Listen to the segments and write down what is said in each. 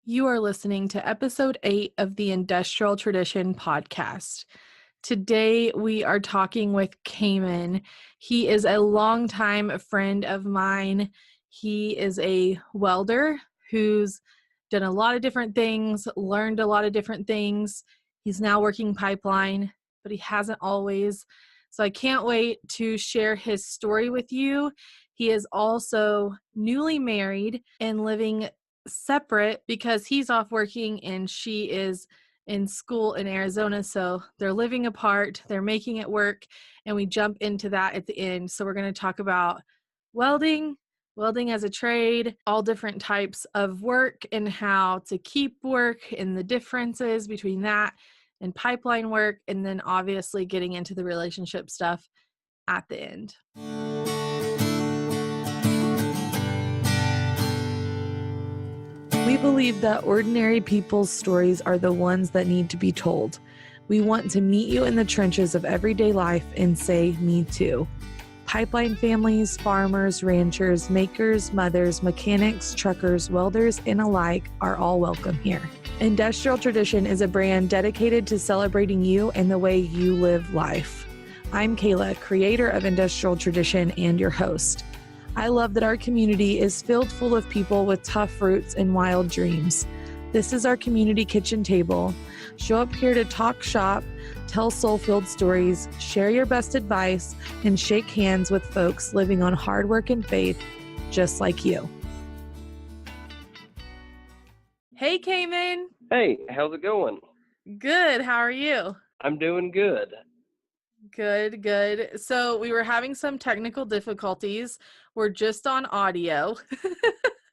You are listening to episode 8 of the Industrial Tradition podcast. Today, we are talking with Caiman. He is a longtime friend of mine. He is a welder who's done a lot of different things, learned a lot of different things. He's now working pipeline, but he hasn't always. So I can't wait to share his story with you. He is also newly married and living separate because he's off working and she is in school in Arizona. So they're living apart, they're making it work, and we jump into that at the end. So we're going to talk about welding, welding as a trade, all different types of work and how to keep work and the differences between that and pipeline work, and then obviously getting into the relationship stuff at the end. We believe that ordinary people's stories are the ones that need to be told. We want to meet you in the trenches of everyday life and say, me too. Pipeline families, farmers, ranchers, makers, mothers, mechanics, truckers, welders, and alike are all welcome here. Industrial Tradition is a brand dedicated to celebrating you and the way you live life. I'm Kayla, creator of Industrial Tradition and your host. I love that our community is filled full of people with tough roots and wild dreams. This is our community kitchen table. Show up here to talk shop, tell soul-filled stories, share your best advice, and shake hands with folks living on hard work and faith, just like you. Hey, Caiman. Hey, how's it going? Good. How are you? I'm doing good. Good. So we were having some technical difficulties. We're just on audio.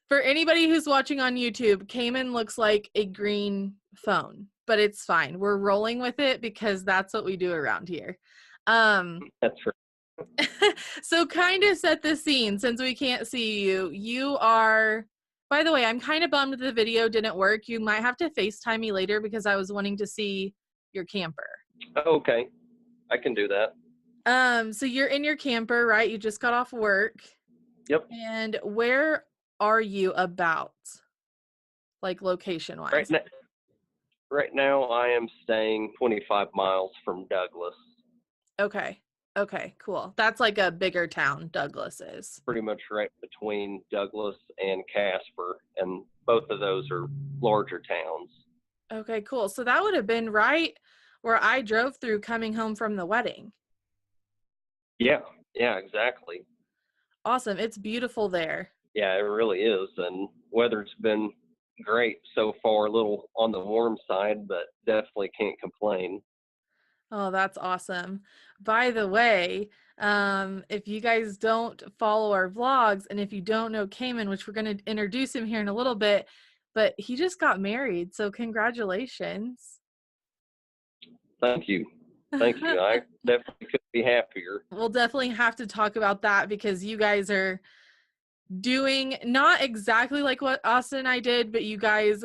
For anybody who's watching on YouTube, Caiman looks like a green phone, but it's fine. We're rolling with it because that's what we do around here. That's right. So kind of set the scene since we can't see you. You are, by the way, I'm kind of bummed the video didn't work. You might have to FaceTime me later because I was wanting to see your camper. Okay, I can do that. So you're in your camper, right? You just got off work. Yep. And where are you about? Like location-wise? Right now, I am staying 25 miles from Douglas. Okay, cool. That's like a bigger town, Douglas is. Pretty much right between Douglas and Casper, and both of those are larger towns. Okay, cool. So that would have been right where I drove through coming home from the wedding. Yeah, exactly. Awesome. It's beautiful there. Yeah, it really is, and weather's been great so far, a little on the warm side, but definitely can't complain. Oh, that's awesome. By the way, if you guys don't follow our vlogs and if you don't know Caiman, which we're going to introduce him here in a little bit, but he just got married. So congratulations. Thank you. I definitely couldn't be happier. We'll definitely have to talk about that because you guys are doing not exactly like what Austin and I did, but you guys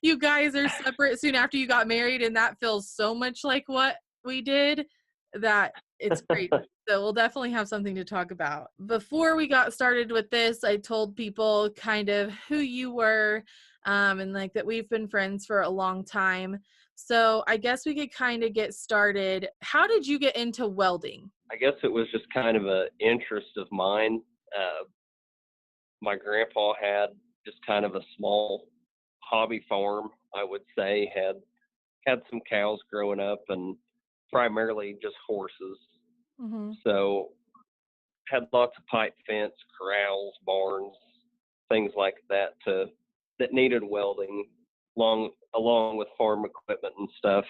you guys are separate soon after you got married, and that feels so much like what we did that it's crazy. So we'll definitely have something to talk about. Before we got started with this, I told people kind of who you were, and like that we've been friends for a long time. So I guess we could kind of get started. How did you get into welding? I guess it was just kind of an interest of mine. My grandpa had just kind of a small hobby farm, I would say, had some cows growing up and primarily just horses. Mm-hmm. So had lots of pipe fence, corrals, barns, things like that that needed welding along with farm equipment and stuff.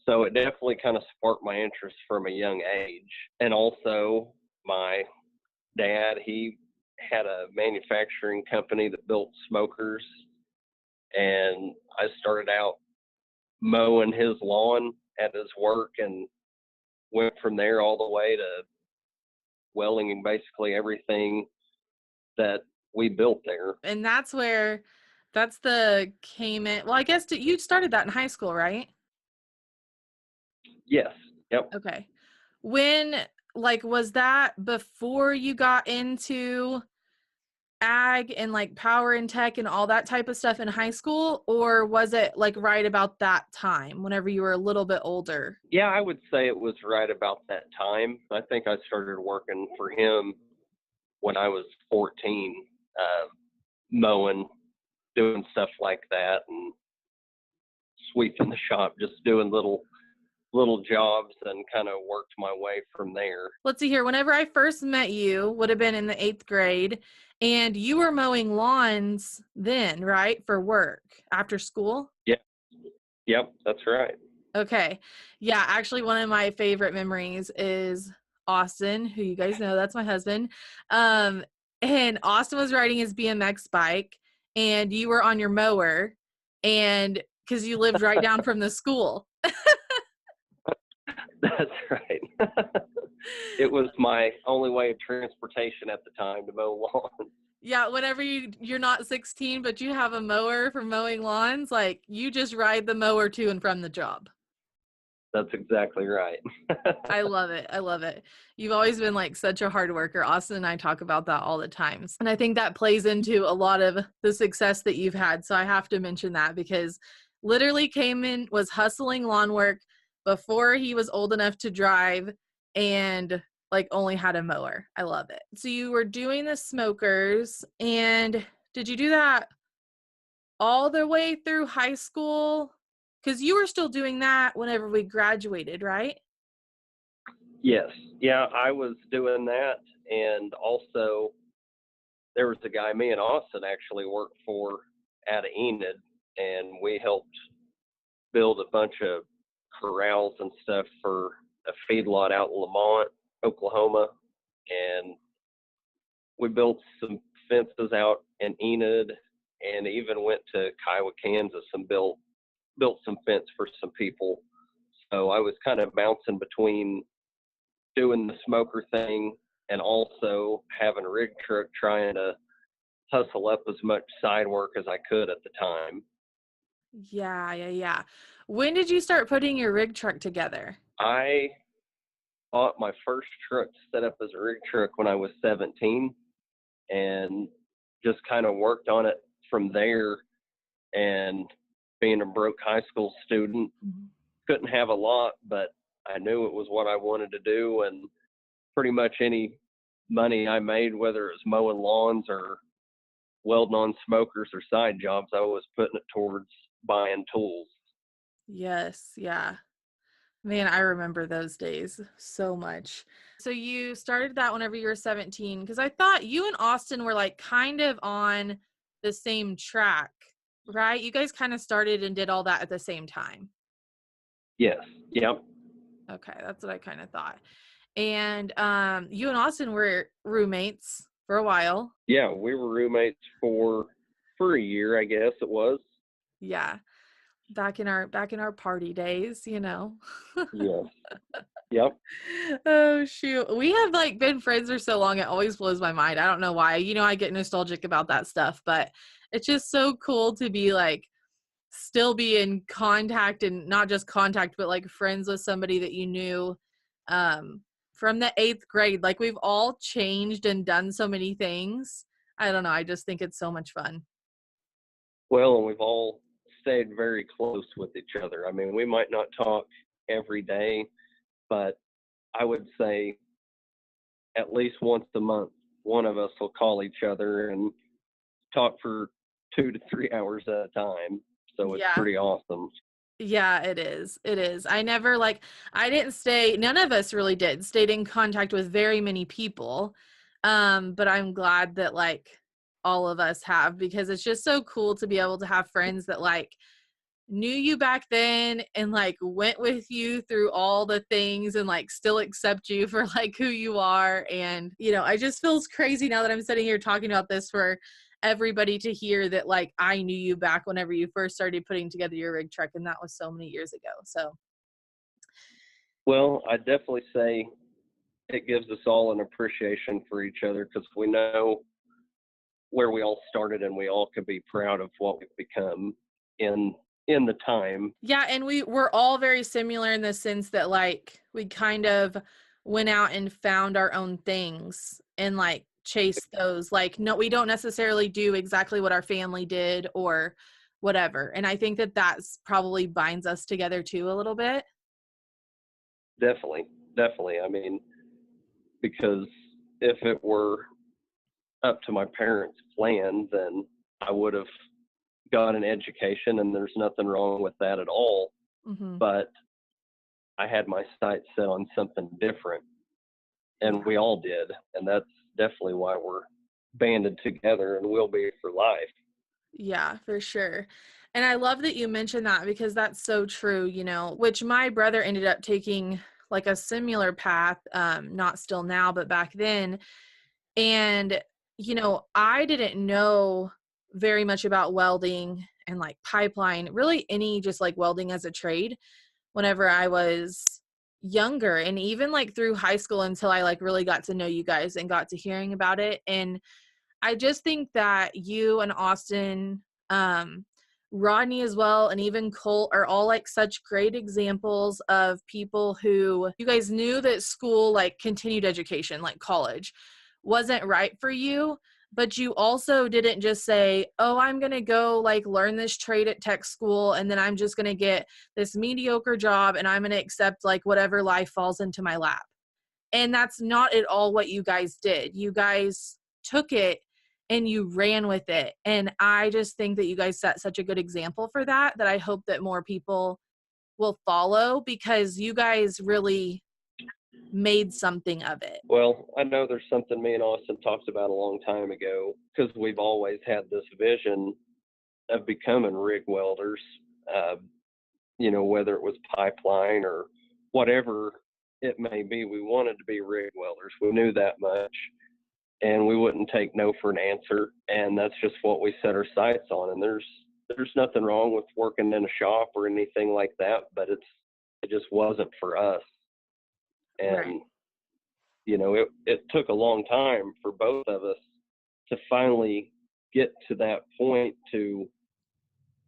So it definitely kind of sparked my interest from a young age. And also my dad, he had a manufacturing company that built smokers, and I started out mowing his lawn at his work and went from there all the way to welding basically everything that we built there. And that's the Caiman. Well, I guess you started that in high school, right? Yes. Yep. Okay. When, like, was that before you got into ag and like power and tech and all that type of stuff in high school, or was it like right about that time whenever you were a little bit older? Yeah, I would say it was right about that time. I think I started working for him when I was 14, mowing, doing stuff like that, and sweeping the shop, just doing little jobs, and kind of worked my way from there. Let's see here. Whenever I first met you, would have been in the 8th grade, and you were mowing lawns then, right? For work after school? Yeah, yep, that's right. Okay. Yeah, actually one of my favorite memories is Austin, who you guys know, that's my husband. Um, and Austin was riding his BMX bike and you were on your mower and because you lived right down from the school. That's right. It was my only way of transportation at the time to mow lawns. Yeah, whenever you're not 16, but you have a mower for mowing lawns, like you just ride the mower to and from the job. That's exactly right. I love it. I love it. You've always been like such a hard worker. Austin and I talk about that all the times. And I think that plays into a lot of the success that you've had. So I have to mention that because literally Cayman was hustling lawn work before he was old enough to drive and like only had a mower. I love it. So you were doing the smokers, and did you do that all the way through high school? Because you were still doing that whenever we graduated, right? Yes. Yeah, I was doing that. And also, there was a guy me and Austin actually worked for out of Enid, and we helped build a bunch of corrals and stuff for a feedlot out in Lamont, Oklahoma. And we built some fences out in Enid, and even went to Kiowa, Kansas, and built some fence for some people. So I was kind of bouncing between doing the smoker thing and also having a rig truck, trying to hustle up as much side work as I could at the time. Yeah. When did you start putting your rig truck together? I bought my first truck set up as a rig truck when I was 17, and just kind of worked on it from there. And being a broke high school student, couldn't have a lot, but I knew it was what I wanted to do. And pretty much any money I made, whether it was mowing lawns or welding on smokers or side jobs, I was putting it towards buying tools. Yes, yeah. Man, I remember those days so much. So you started that whenever you were 17, because I thought you and Austin were like kind of on the same track, right? You guys kind of started and did all that at the same time. Yes. Yep. Okay, that's what I kind of thought. And you and Austin were roommates for a while. Yeah, we were roommates for a year, I guess it was. Yeah. Back in our party days, you know. Yes. Yep. Oh shoot. We have like been friends for so long, it always blows my mind. I don't know why. You know, I get nostalgic about that stuff, but it's just so cool to be like still be in contact, and not just contact, but like friends with somebody that you knew um from the 8th grade. Like we've all changed and done so many things. I don't know. I just think it's so much fun. Well, and we've all stayed very close with each other. I mean, we might not talk every day, but I would say at least once a month, one of us will call each other and talk for 2 to 3 hours at a time. So it's Yeah. pretty awesome. Yeah, it is. It is. I didn't stay, none of us really did, stayed in contact with very many people. But I'm glad that like all of us have, because it's just so cool to be able to have friends that like knew you back then and like went with you through all the things and like still accept you for like who you are. And you know, I just feels crazy now that I'm sitting here talking about this for everybody to hear that like I knew you back whenever you first started putting together your rig truck, and that was so many years ago. So Well, I definitely say it gives us all an appreciation for each other, because we know where we all started, and we all could be proud of what we've become in the time. yeah, and we're all very similar in the sense that like we kind of went out and found our own things and like chase those, like, no, we don't necessarily do exactly what our family did or whatever. And I think that that's probably binds us together too a little bit. Definitely, definitely. I mean, because if it were up to my parents' plan, then I would have got an education, and there's nothing wrong with that at all. Mm-hmm. But I had my sights set on something different, and we all did. And that's definitely why we're banded together and will be for life. Yeah, for sure. And I love that you mentioned that because that's so true, you know, which my brother ended up taking like a similar path, not still now, but back then. And, you know, I didn't know very much about welding and like pipeline, really any just like welding as a trade whenever I was younger, and even like through high school until I like really got to know you guys and got to hearing about it. And I just think that you and Austin, um, Rodney as well, and even Colt are all like such great examples of people who you guys knew that school, like continued education, like college, wasn't right for you. But you also didn't just say, oh, I'm going to go like learn this trade at tech school and then I'm just going to get this mediocre job and I'm going to accept like whatever life falls into my lap. And that's not at all what you guys did. You guys took it and you ran with it. And I just think that you guys set such a good example for that, that I hope that more people will follow because you guys really made something of it. Well, I know there's something me and Austin talked about a long time ago, because we've always had this vision of becoming rig welders, uh, whether it was pipeline or whatever it may be. We wanted to be rig welders. We knew that much, and we wouldn't take no for an answer. And that's just what we set our sights on. And there's nothing wrong with working in a shop or anything like that, but it just wasn't for us. And Right. it took a long time for both of us to finally get to that point, to,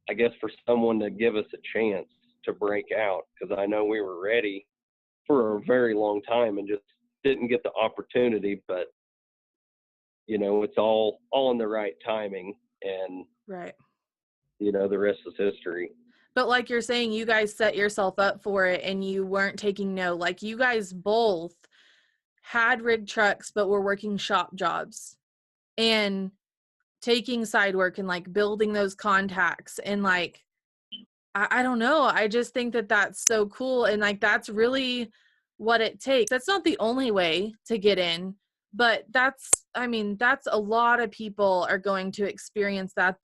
I guess, for someone to give us a chance to break out, because I know we were ready for a very long time and just didn't get the opportunity. But it's all in the right timing, and Right. the rest is history. But like you're saying, you guys set yourself up for it and you weren't taking no. Like you guys both had rig trucks, but were working shop jobs and taking side work and like building those contacts. And like, I don't know. I just think that that's so cool. And like, that's really what it takes. That's not the only way to get in, but that's a lot of people are going to experience that,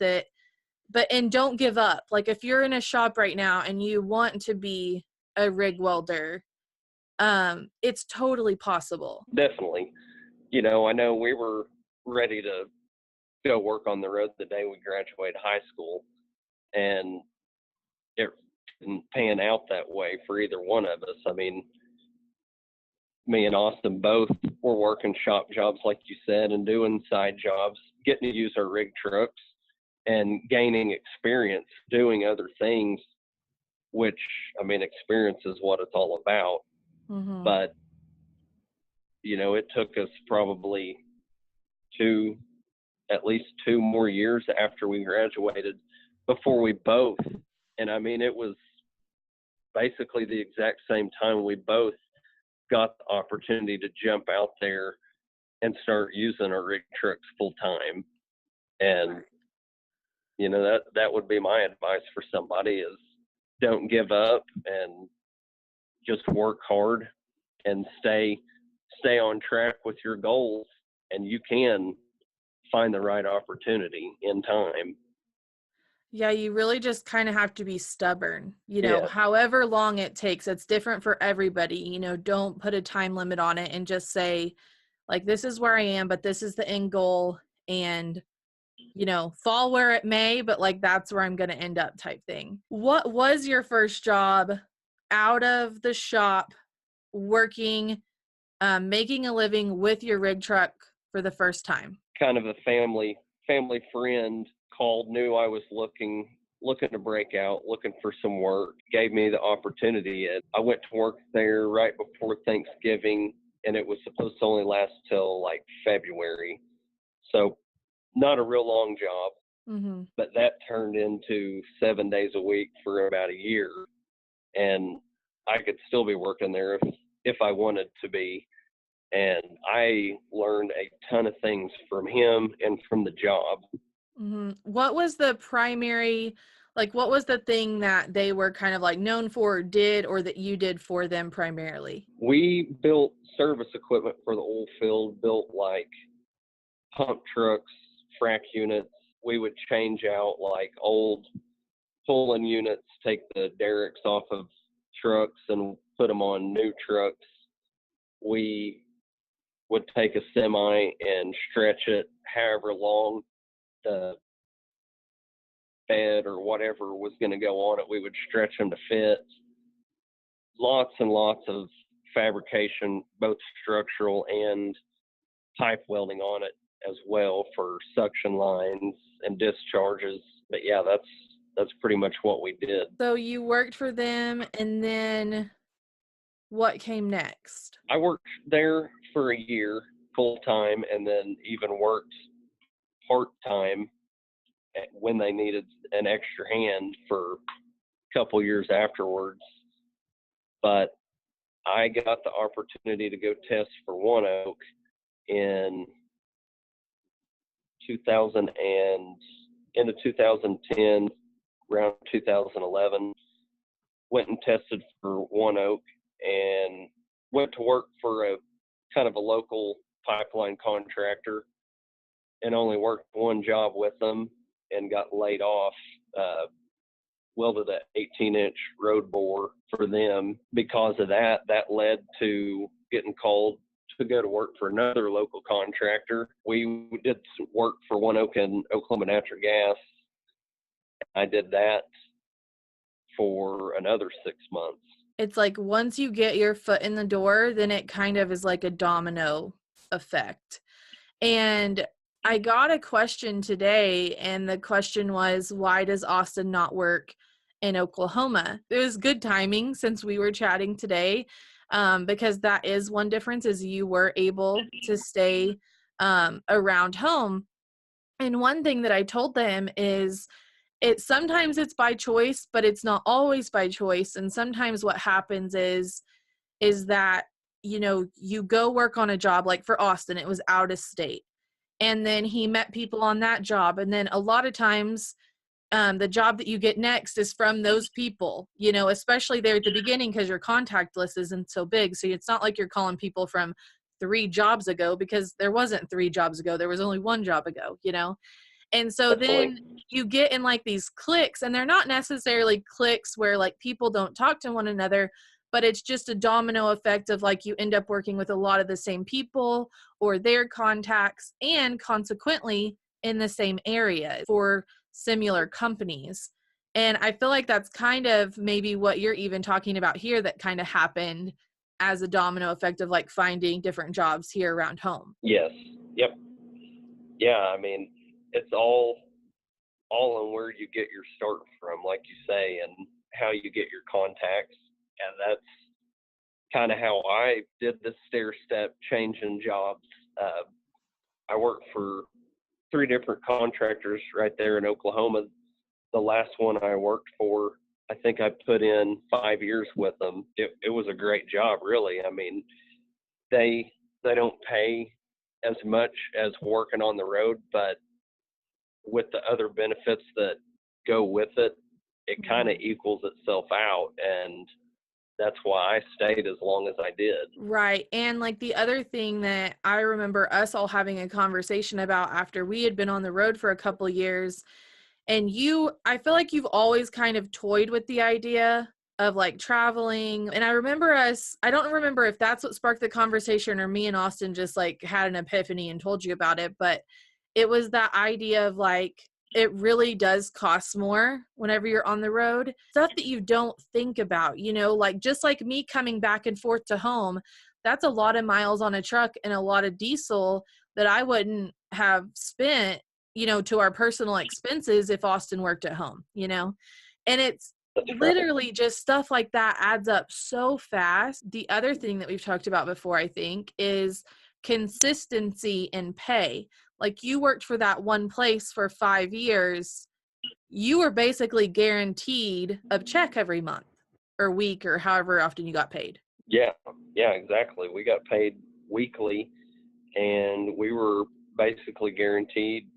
and don't give up. Like if you're in a shop right now and you want to be a rig welder, it's totally possible. Definitely. I know we were ready to go work on the road the day we graduated high school, and it didn't pan out that way for either one of us. I mean, me and Austin both were working shop jobs, like you said, and doing side jobs, getting to use our rig trucks and gaining experience doing other things, which, I mean, experience is what it's all about. Mm-hmm. But, it took us probably at least 2 more years after we graduated before we both, and I mean, it was basically the exact same time we both got the opportunity to jump out there and start using our rig trucks full time. And that would be my advice for somebody is don't give up and just work hard and stay on track with your goals, and you can find the right opportunity in time. Yeah, you really just kind of have to be stubborn, Yeah. however long it takes. It's different for everybody. Don't put a time limit on it and just say, like, this is where I am, but this is the end goal. And, fall where it may, but like, that's where I'm going to end up type thing. What was your first job out of the shop working, making a living with your rig truck for the first time? Kind of a family friend called, knew I was looking to break out, looking for some work, gave me the opportunity. I went to work there right before Thanksgiving, and it was supposed to only last till like February. So not a real long job, Mm-hmm. but that turned into 7 days a week for about a year. And I could still be working there if I wanted to be. And I learned a ton of things from him and from the job. Mm-hmm. What was the primary, like, what was the thing that they were kind of like known for or did, or that you did for them primarily? We built service equipment for the oil field, built like pump trucks, frac units. We would change out like old pulling units, take the derricks off of trucks and put them on new trucks. We would take a semi and stretch it however long the bed or whatever was going to go on it. We would stretch them to fit. Lots and lots of fabrication, both structural and pipe welding on it as well for suction lines and discharges. But yeah, that's pretty much what we did. So you worked for them, and then what came next? I worked there for a year full time, and then even worked part time when they needed an extra hand for a couple years afterwards. But I got the opportunity to go test for One Oak in 2000 and into 2010, around 2011. Went and tested for One Oak and went to work for a kind of a local pipeline contractor, and only worked one job with them and got laid off. Welded an 18-inch road bore for them. Because of that, that led to getting called to go to work for another local contractor. We did some work for One Oak and Oklahoma Natural Gas. I did that for another 6 months. It's like once you get your foot in the door, then it kind of is like a domino effect. And I got a question today, and the question was, why does Austin not work in Oklahoma? It was good timing since we were chatting today, because that is one difference, is you were able to stay around home. And one thing that I told them is, sometimes it's by choice, but it's not always by choice. And sometimes what happens is that, you go work on a job, like for Austin, it was out of state. And then he met people on that job. And then a lot of times, the job that you get next is from those people, especially there at the beginning, because your contact list isn't so big. So it's not like you're calling people from 3 jobs ago, because there wasn't 3 jobs ago. There was only 1 job ago, And so then you get in like these cliques, and they're not necessarily cliques where like people don't talk to one another, but it's just a domino effect of like you end up working with a lot of the same people or their contacts, and consequently in the same area for similar companies. And I feel like that's kind of maybe what you're even talking about here, that kind of happened as a domino effect of like finding different jobs here around home. Yes. Yep. Yeah, I mean, it's all on where you get your start from, like you say, and how you get your contacts. And that's kind of how I did the stair step changing jobs. I worked for 3 different contractors right there in Oklahoma. The last one I worked for, I think I put in 5 years with them. It was a great job, really. I mean, they don't pay as much as working on the road, but with the other benefits that go with it, it kind of equals itself out. And that's why I stayed as long as I did. Right. And like the other thing that I remember us all having a conversation about after we had been on the road for a couple of years, and I feel like you've always kind of toyed with the idea of like traveling. And I don't remember if that's what sparked the conversation, or me and Austin just like had an epiphany and told you about it, but it was that idea of like, it really does cost more whenever you're on the road. Stuff that you don't think about, like just like me coming back and forth to home, that's a lot of miles on a truck and a lot of diesel that I wouldn't have spent, to our personal expenses if Austin worked at home, And That's right. literally just stuff like that adds up so fast. The other thing that we've talked about before, I think, is consistency in pay. Like, you worked for that one place for 5 years, you were basically guaranteed a check every month or week or however often you got paid. Yeah, exactly. We got paid weekly, and we were basically guaranteed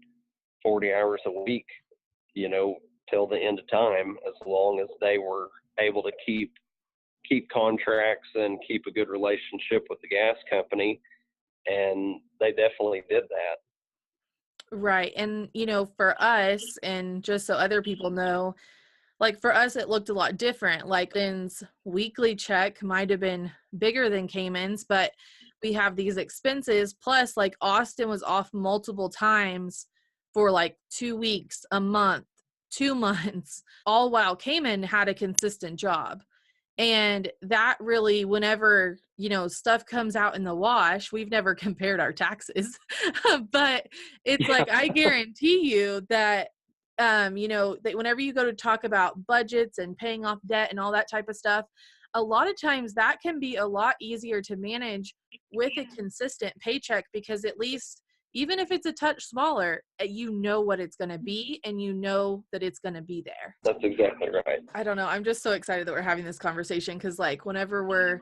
40 hours a week, till the end of time, as long as they were able to keep contracts and keep a good relationship with the gas company. And they definitely did that. Right. And, for us, and just so other people know, like for us, it looked a lot different. Like Ben's weekly check might have been bigger than Caiman's, but we have these expenses. Plus, like Austin was off multiple times for like 2 weeks, a month, 2 months, all while Caiman had a consistent job. And that really, whenever, stuff comes out in the wash, we've never compared our taxes, but it's like, I guarantee you that, that whenever you go to talk about budgets and paying off debt and all that type of stuff, a lot of times that can be a lot easier to manage with a consistent paycheck, because at least, even if it's a touch smaller, you know what it's going to be and you know that it's going to be there. That's exactly right. I don't know. I'm just so excited that we're having this conversation, because like whenever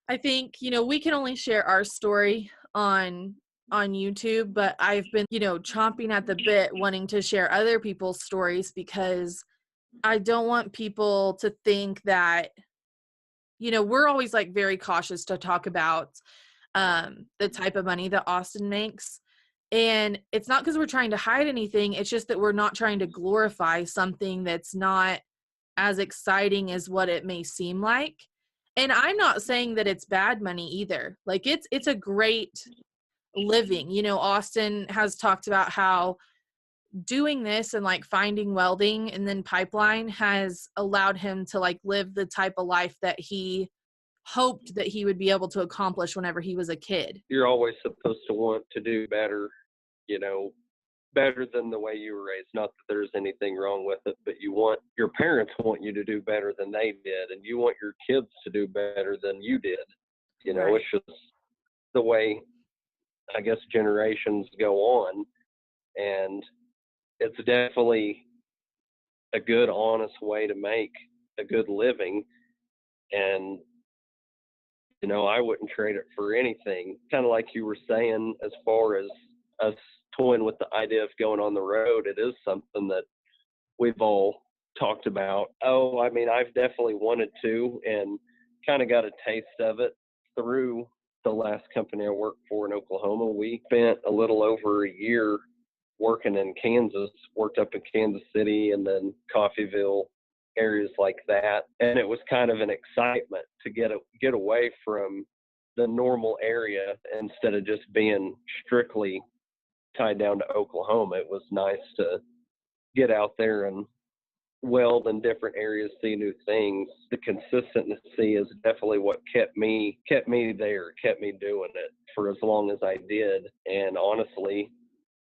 I think, we can only share our story on YouTube, but I've been, chomping at the bit wanting to share other people's stories, because I don't want people to think that, we're always like very cautious to talk about the type of money that Austin makes. And it's not because we're trying to hide anything. It's just that we're not trying to glorify something that's not as exciting as what it may seem like. And I'm not saying that it's bad money either. Like it's a great living. Austin has talked about how doing this and like finding welding and then pipeline has allowed him to like live the type of life that he hoped that he would be able to accomplish whenever he was a kid. You're always supposed to want to do better, better than the way you were raised. Not that there's anything wrong with it, but your parents want you to do better than they did, and you want your kids to do better than you did. Right. It's just the way, I guess, generations go on, and it's definitely a good, honest way to make a good living. And I wouldn't trade it for anything. Kind of like you were saying, as far as us toying with the idea of going on the road, it is something that we've all talked about. Oh, I mean, I've definitely wanted to, and kind of got a taste of it through the last company I worked for in Oklahoma. We spent a little over a year working in Kansas, worked up in Kansas City and then Coffeyville, areas like that. And it was kind of an excitement to get away from the normal area instead of just being strictly tied down to Oklahoma. It was nice to get out there and weld in different areas, see new things. The consistency is definitely what kept me there, kept me doing it for as long as I did. And honestly,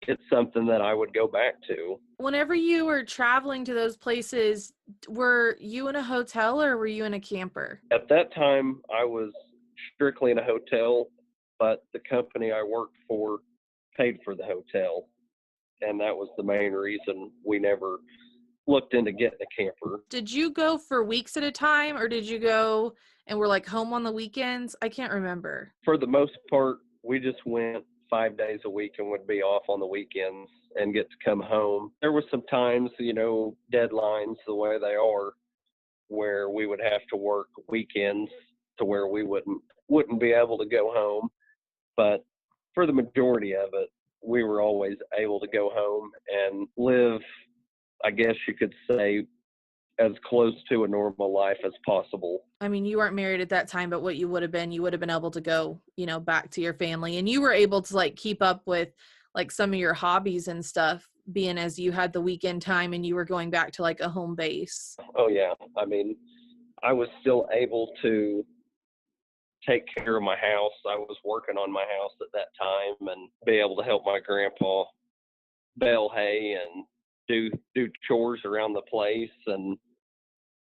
it's something that I would go back to. Whenever you were traveling to those places, were you in a hotel or were you in a camper? At that time, I was strictly in a hotel, but the company I worked for paid for the hotel. And that was the main reason we never looked into getting a camper. Did you go for weeks at a time, or did you go and were like home on the weekends? I can't remember. For the most part, we just went 5 days a week and would be off on the weekends and get to come home. There were some times, deadlines the way they are, where we would have to work weekends to where we wouldn't be able to go home. But for the majority of it, we were always able to go home and live, I guess you could say, as close to a normal life as possible. I mean, you weren't married at that time, but what you would have been able to go, back to your family, and you were able to like keep up with like some of your hobbies and stuff, being as you had the weekend time and you were going back to like a home base. Oh yeah. I mean, I was still able to take care of my house. I was working on my house at that time and be able to help my grandpa bale hay and do chores around the place. And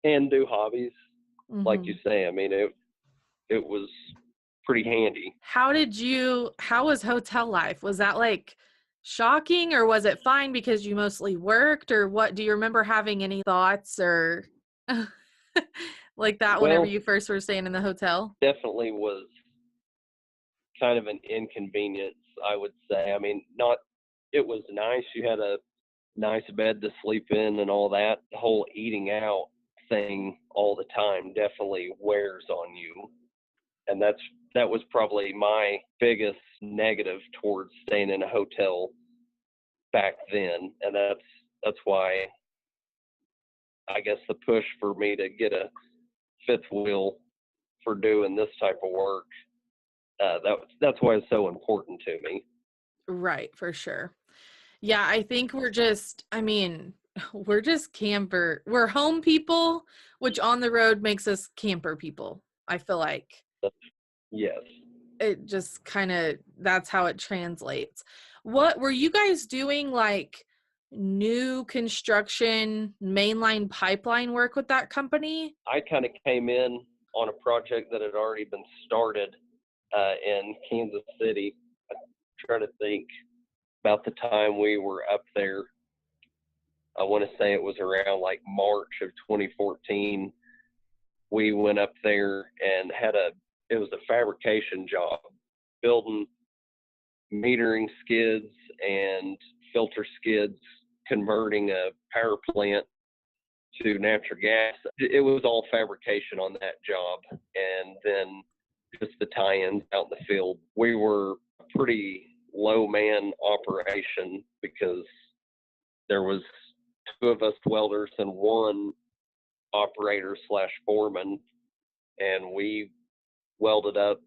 and do hobbies, like you Mm-hmm. say. I mean, it was pretty handy. How was hotel life? Was that like shocking, or was it fine because you mostly worked, or what? Do you remember having any thoughts or like that whenever Well, you first were staying in the hotel? definitely was kind of an inconvenience, I would say. I mean, not, it was nice. You had a nice bed to sleep in and all that. The whole eating out thing all the time definitely wears on you. And that was probably my biggest negative towards staying in a hotel back then. And that's why I guess the push for me to get a fifth wheel for doing this type of work, that's why it's so important to me. Right, for sure. Yeah, I think I mean, we're just we're home people, which on the road makes us camper people. I feel like Yes. it just kind of, that's how it translates. What were you guys doing, like new construction mainline pipeline work with that company? I kind of came in on a project that had already been started in Kansas City. I'm trying to think about the time we were up there. I want to say it was around like March of 2014. We went up there and it was a fabrication job, building metering skids and filter skids, converting a power plant to natural gas. It was all fabrication on that job. And then just the tie-ins out in the field. We were a pretty low man operation because there was two of us welders and one operator slash foreman. And we welded up,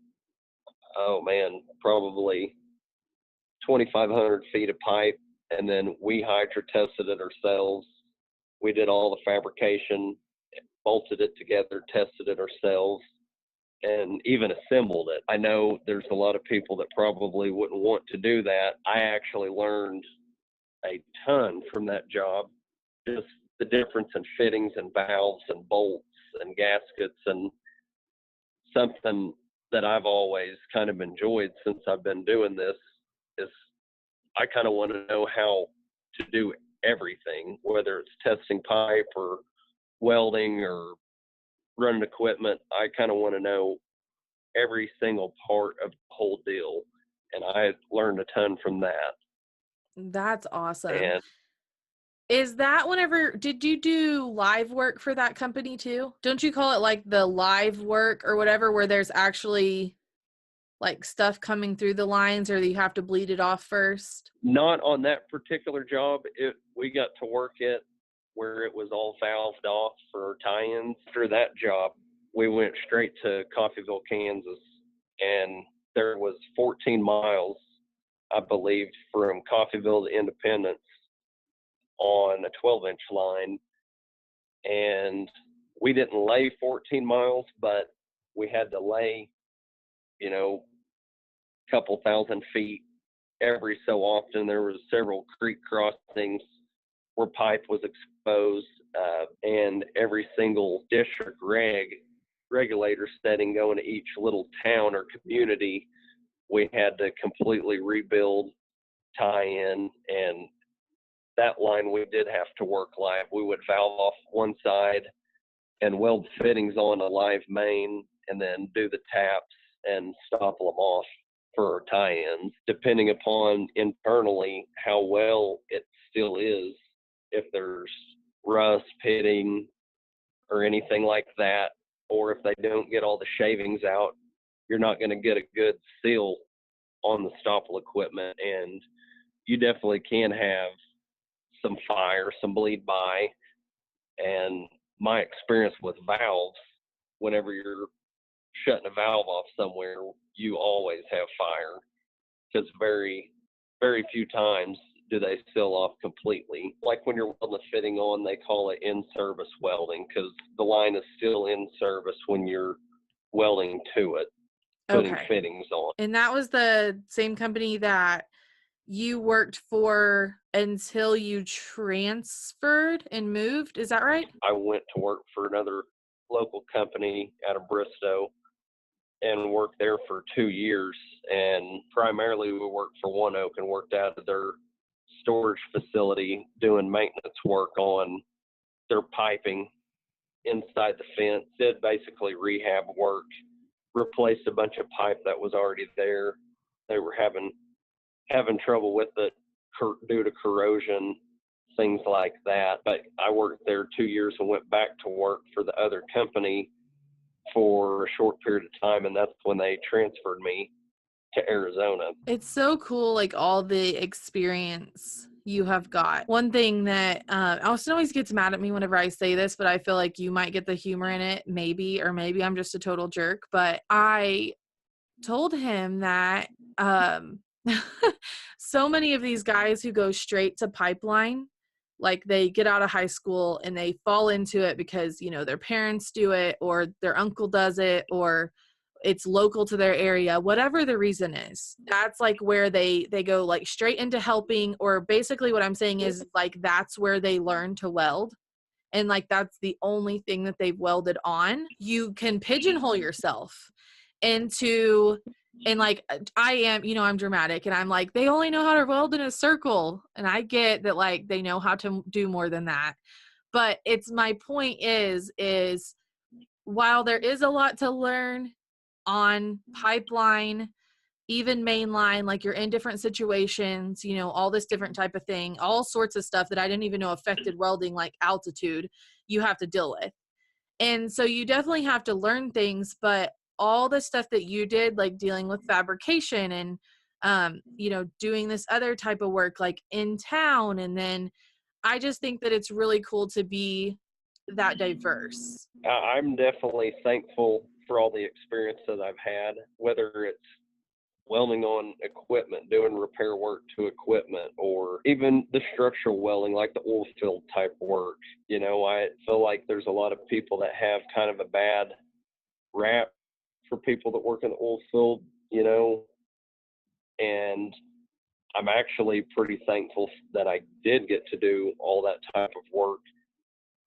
oh man, probably 2,500 feet of pipe. And then we hydro tested it ourselves. We did all the fabrication, bolted it together, tested it ourselves, and even assembled it. I know there's a lot of people that probably wouldn't want to do that. I actually learned a ton from that job, just the difference in fittings and valves and bolts and gaskets, and something that I've always kind of enjoyed since I've been doing this is I kind of want to know how to do everything, whether it's testing pipe or welding or running equipment. I kind of want to know every single part of the whole deal. And I learned a ton from that. That's awesome. And Is that did you do live work for that company too? Don't you call it like the live work or whatever, where there's actually like stuff coming through the lines, or you have to bleed it off first? not on that particular job. We got to work it where it was all valved off for tie-ins. After that job, we went straight to Coffeyville, Kansas, and there was 14 miles, I believe, from Coffeyville to Independence on a 12-inch line. And we didn't lay 14 miles, but we had to lay, a couple thousand feet every so often. There was several creek crossings where pipe was exposed, and every single district regulator setting going to each little town or community, we had to completely rebuild, tie in, and that line we did have to work live. We would valve off one side and weld fittings on a live main, and then do the taps and stop them off for our tie-ins, depending upon internally how well it still is. If there's rust, pitting, or anything like that, or if they don't get all the shavings out, you're not going to get a good seal on the stopple equipment. And you definitely can have some fire, some bleed by. And my experience with valves, whenever you're shutting a valve off somewhere, you always have fire, because very, very few times do they seal off completely. Like when you're welding a fitting on, they call it in-service welding, because the line is still in service when you're welding to it, putting Okay. fittings on. And that was the same company that you worked for until you transferred and moved. Is that right? I went to work for another local company out of Bristow and worked there for 2 years. And primarily we worked for One Oak and worked out of their storage facility doing maintenance work on their piping inside the fence. Did basically rehab work, replaced a bunch of pipe that was already there. They were having trouble with it due to corrosion, things like that. But I worked there 2 years and went back to work for the other company for a short period of time, and that's when they transferred me to Arizona. It's so cool, like all the experience you have got. One thing that Austin always gets mad at me whenever I say this, but I feel like you might get the humor in it, maybe, or maybe I'm just a total jerk. But I told him that so many of these guys who go straight to pipeline, like they get out of high school and they fall into it because, you know, their parents do it or their uncle does it or it's local to their area, whatever the reason is. That's like where they go like straight into helping, or basically what I'm saying is like that's where they learn to weld. And like that's the only thing that they've welded on. You can pigeonhole yourself into, and like I am, you know, I'm dramatic and I'm like, they only know how to weld in a circle. And I get that like they know how to do more than that. But it's, my point is while there is a lot to learn on pipeline, even mainline, like you're in different situations, you know, all this different type of thing, all sorts of stuff that I didn't even know affected welding, like altitude, you have to deal with. And so you definitely have to learn things, but all the stuff that you did, like dealing with fabrication and, you know, doing this other type of work, like in town. And then I just think that it's really cool to be that diverse. I'm definitely thankful for all the experience that I've had, whether it's welding on equipment, doing repair work to equipment, or even the structural welding, like the oil field type work. You know, I feel like there's a lot of people that have kind of a bad rap for people that work in the oil field, you know, and I'm actually pretty thankful that I did get to do all that type of work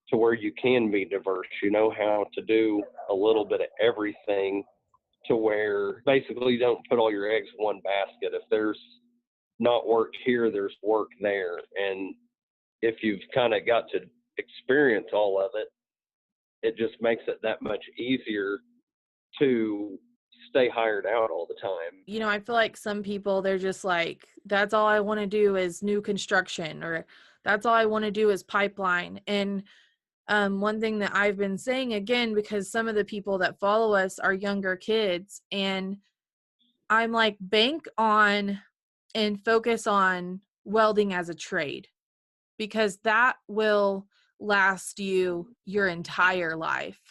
to where you can be diverse. You know how to do a little bit of everything to where basically you don't put all your eggs in one basket. If there's not work here, there's work there. And if you've kind of got to experience all of it, it just makes it that much easier to stay hired out all the time. You know, I feel like some people, they're just like, that's all I want to do is new construction, or that's all I want to do is pipeline. And one thing that I've been saying, again, because some of the people that follow us are younger kids, and I'm like, bank on and focus on welding as a trade, because that will last you your entire life.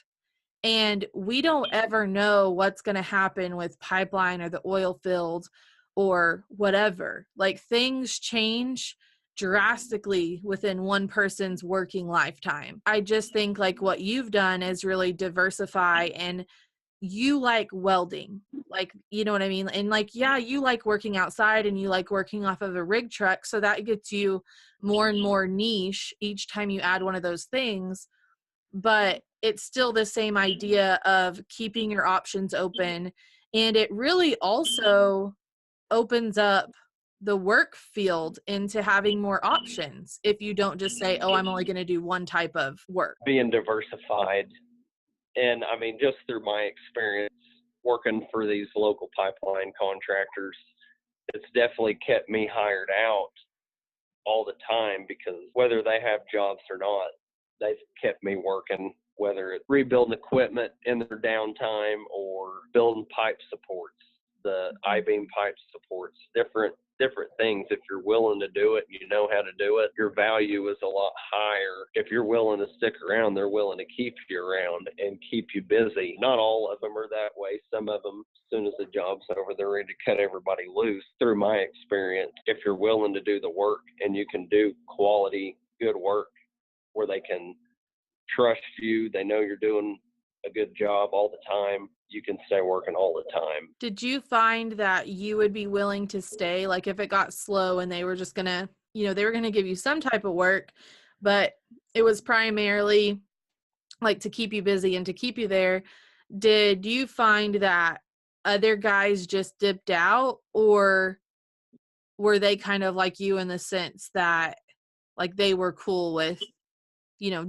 And we don't ever know what's going to happen with pipeline or the oil field or whatever. Like things change drastically within one person's working lifetime. I just think like what you've done is really diversify, and you like welding. Like, you know what I mean? And like, yeah, you like working outside and you like working off of a rig truck. So that gets you more and more niche each time you add one of those things. But it's still the same idea of keeping your options open. And it really also opens up the work field into having more options if you don't just say, oh, I'm only going to do one type of work. Being diversified. And I mean, just through my experience working for these local pipeline contractors, it's definitely kept me hired out all the time, because whether they have jobs or not, they've kept me working, whether it's rebuilding equipment in their downtime or building pipe supports, the I-beam pipe supports, different things. If you're willing to do it, you know how to do it, your value is a lot higher. If you're willing to stick around, they're willing to keep you around and keep you busy. Not all of them are that way. Some of them, as soon as the job's over, they're ready to cut everybody loose. Through my experience, if you're willing to do the work and you can do quality, good work where they can trust you, they know you're doing a good job all the time, you can stay working all the time. Did you find that you would be willing to stay, like if it got slow and they were just gonna they were going to give you some type of work, but it was primarily like to keep you busy and to keep you there. Did you find that other guys just dipped out, or were they kind of like you in the sense that like they were cool with,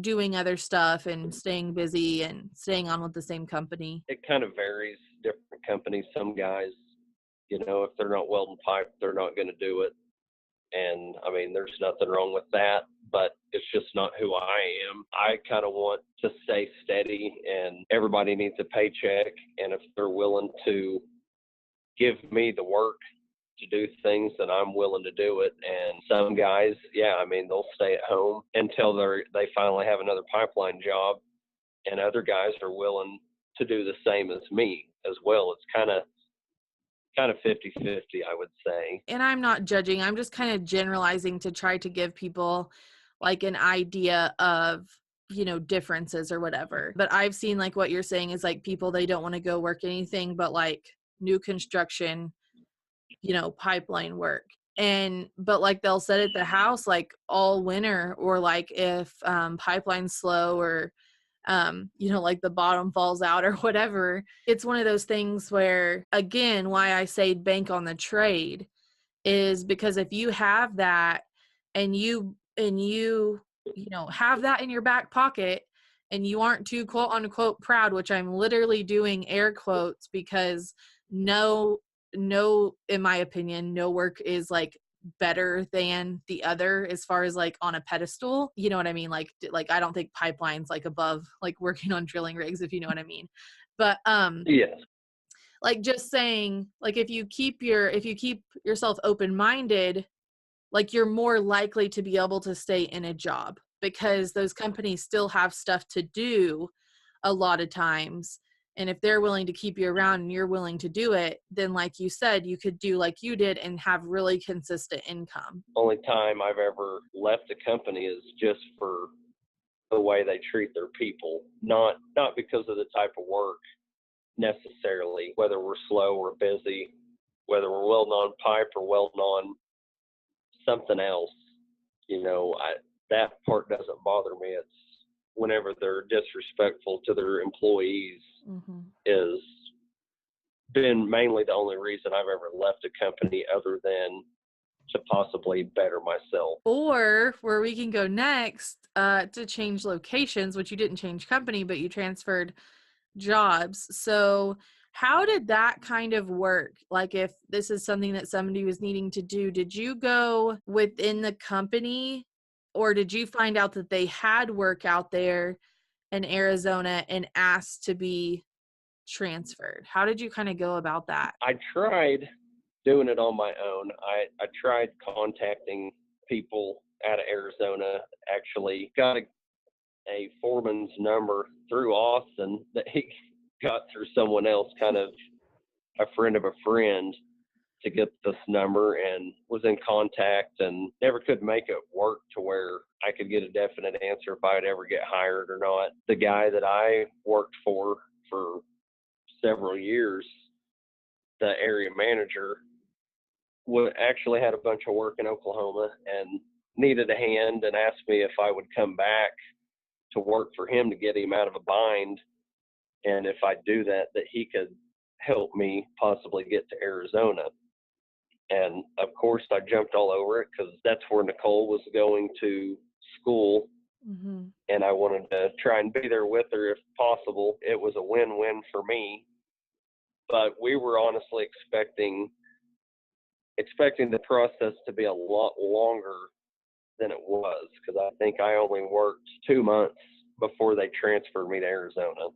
doing other stuff and staying busy and staying on with the same company? It kind of varies, different companies. Some guys, if they're not welding pipe, they're not going to do it. And I mean, there's nothing wrong with that, but it's just not who I am. I kind of want to stay steady, and everybody needs a paycheck. And if they're willing to give me the work to do things, then I'm willing to do it. And some guys, they'll stay at home until they finally have another pipeline job. And other guys are willing to do the same as me as well. It's kind of 50-50, I would say. And I'm not judging. I'm just kind of generalizing to try to give people like an idea of, differences or whatever. But I've seen like what you're saying is like people, they don't want to go work anything but like new construction, pipeline work. But like they'll sit at the house like all winter, or like if pipeline's slow, or like the bottom falls out or whatever. It's one of those things where, again, why I say bank on the trade is because if you have that and you have that in your back pocket, and you aren't too quote unquote proud, which I'm literally doing air quotes, because no, in my opinion, no work is like better than the other as far as like on a pedestal, you know what I mean? Like I don't think pipeline's like above like working on drilling rigs, if you know what I mean. But Yes. like just saying, like if you keep yourself open-minded, like you're more likely to be able to stay in a job, because those companies still have stuff to do a lot of times. And if they're willing to keep you around and you're willing to do it, then like you said, you could do like you did and have really consistent income. Only time I've ever left a company is just for the way they treat their people, not because of the type of work necessarily, whether we're slow or busy, whether we're welding on pipe or welding on something else. That part doesn't bother me. It's whenever they're disrespectful to their employees is been mainly the only reason I've ever left a company, other than to possibly better myself. Or where we can go next, to change locations, which you didn't change company, but you transferred jobs. So how did that kind of work? Like if this is something that somebody was needing to do, did you go within the company, or did you find out that they had work out there in Arizona and asked to be transferred? How did you kind of go about that? I tried doing it on my own. I tried contacting people out of Arizona. Actually got a foreman's number through Austin that he got through someone else, kind of a friend of a friend, to get this number, and was in contact and never could make it work to where I could get a definite answer if I'd ever get hired or not. The guy that I worked for several years, the area manager, actually had a bunch of work in Oklahoma and needed a hand, and asked me if I would come back to work for him to get him out of a bind. And if I do that, that he could help me possibly get to Arizona. And of course, I jumped all over it because that's where Nicole was going to school. And I wanted to try and be there with her if possible. It was a win-win for me. But we were honestly expecting the process to be a lot longer than it was, because I think I only worked 2 months before they transferred me to Arizona.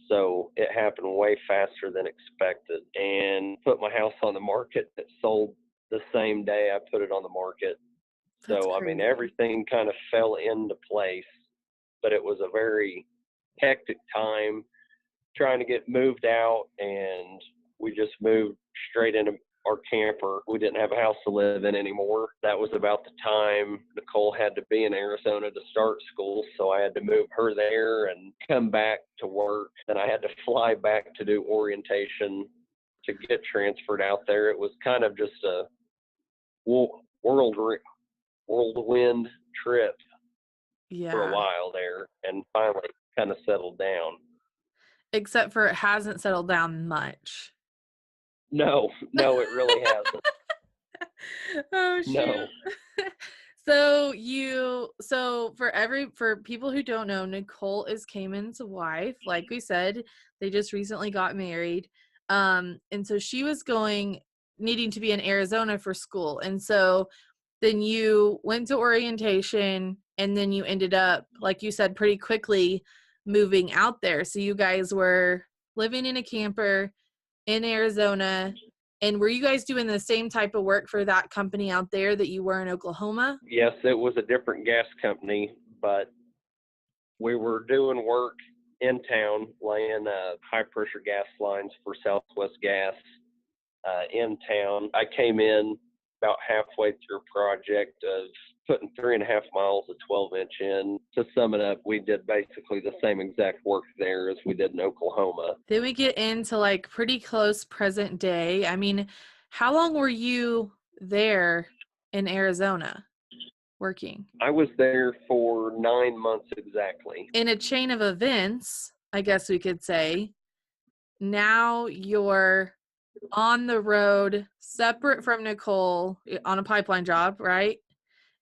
So it happened way faster than expected, and put my house on the market. It sold the same day I put it on the market. So, I mean, everything kind of fell into place, but it was a very hectic time trying to get moved out, and we just moved straight into our camper. We didn't have a house to live in anymore. That was about the time Nicole had to be in Arizona to start school, so I had to move her there and come back to work. Then I had to fly back to do orientation to get transferred out there. It was kind of just a whirlwind trip for a Yeah. while there, and finally kind of settled down. Except for it hasn't settled down much. No, it really hasn't. Oh No. shoot. For people who don't know, Nicole is Caiman's wife. Like we said, they just recently got married. And so she was needing to be in Arizona for school. And so then you went to orientation, and then you ended up, like you said, pretty quickly moving out there. So you guys were living in a camper in Arizona. And were you guys doing the same type of work for that company out there that you were in Oklahoma? Yes, it was a different gas company, but we were doing work in town, laying high pressure gas lines for Southwest Gas in town. I came in about halfway through a project of putting 3.5 miles of 12-inch in. To sum it up, we did basically the same exact work there as we did in Oklahoma. Then we get into like pretty close present day. I mean, how long were you there in Arizona working? I was there for 9 months exactly. In a chain of events, I guess we could say, now you're on the road, separate from Nicole, on a pipeline job, right?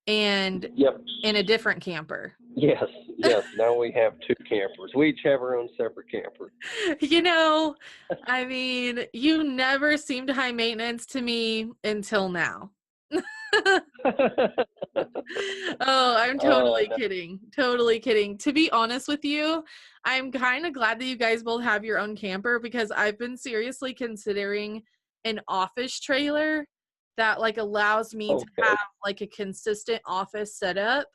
And Yep. in a different camper. Yes. Now we have 2 campers. We each have our own separate camper. I mean, you never seemed high maintenance to me until now. Oh, I'm totally kidding. Totally kidding. To be honest with you, I'm kind of glad that you guys both have your own camper, because I've been seriously considering an office trailer that like allows me to have like a consistent office setup,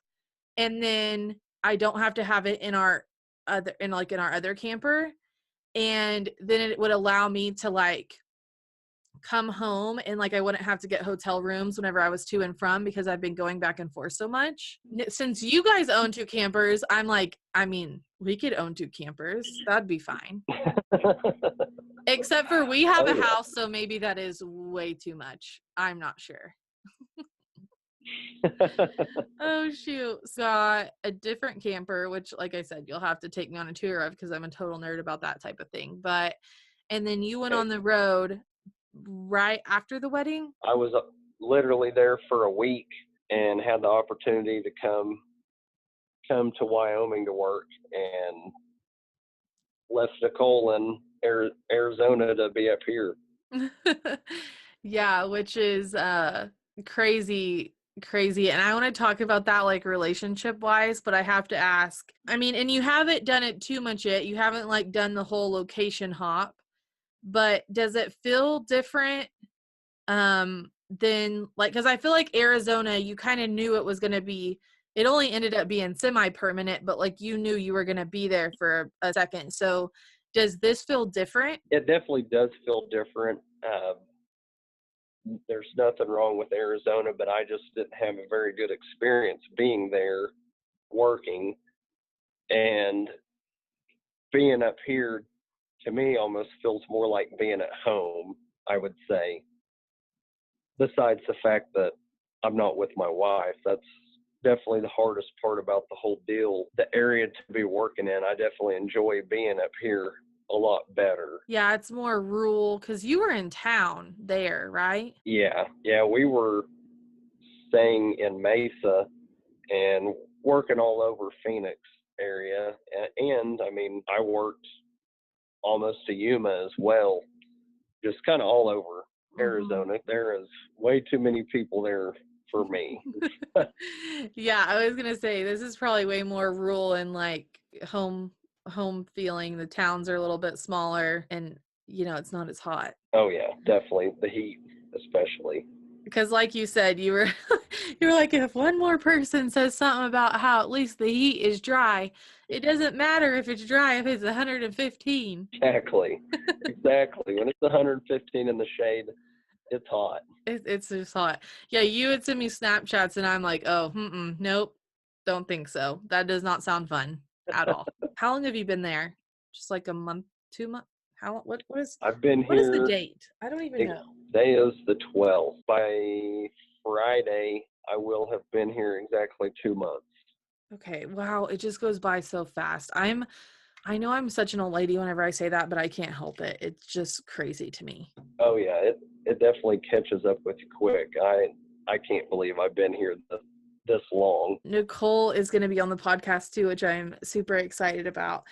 and then I don't have to have it in our other camper, and then it would allow me to like come home, and like I wouldn't have to get hotel rooms whenever I was to and from, because I've been going back and forth so much. Since you guys own 2 campers, I'm like, I mean, we could own 2 campers. That'd be fine. Except for we have a house, so maybe that is way too much. I'm not sure. Oh shoot. Got a different camper, which like I said, you'll have to take me on a tour of, because I'm a total nerd about that type of thing. And then you went on the road right after the wedding? I was literally there for a week and had the opportunity to come to Wyoming to work, and left Nicole in Arizona to be up here. Yeah, which is crazy. And I want to talk about that like relationship wise, but I have to ask, I mean, and you haven't done it too much yet. You haven't like done the whole location hop, but does it feel different than like, because I feel like Arizona, you kind of knew it was going to be, it only ended up being semi-permanent, but like you knew you were going to be there for a second. So does this feel different? It definitely does feel different. There's nothing wrong with Arizona, but I just didn't have a very good experience being there working, and being up here to me almost feels more like being at home, I would say. Besides the fact that I'm not with my wife, that's definitely the hardest part about the whole deal. The area to be working in, I definitely enjoy being up here a lot better. Yeah, it's more rural, because you were in town there, right? Yeah, we were staying in Mesa and working all over Phoenix area. And I mean, I worked almost to Yuma as well, just kind of all over Arizona. There is way too many people there for me. Yeah, I was gonna say this is probably way more rural and like home feeling. The towns are a little bit smaller, and it's not as hot. Oh yeah, definitely the heat, especially. Because like you said, you were you were like, if one more person says something about how at least the heat is dry, it doesn't matter if it's dry if it's 115. Exactly. When it's 115 in the shade, it's hot. It's just hot. Yeah, you would send me Snapchats, and I'm like, oh, nope, don't think so. That does not sound fun at all. How long have you been there? Just like a month, 2 months? How? What is? I've been What is here. the date? I don't even know. Today is the 12th. By Friday, I will have been here exactly 2 months. Okay. Wow. It just goes by so fast. I know I'm such an old lady whenever I say that, but I can't help it. It's just crazy to me. Oh yeah, it definitely catches up with you quick. I can't believe I've been here this long. Nicole is going to be on the podcast too, which I'm super excited about.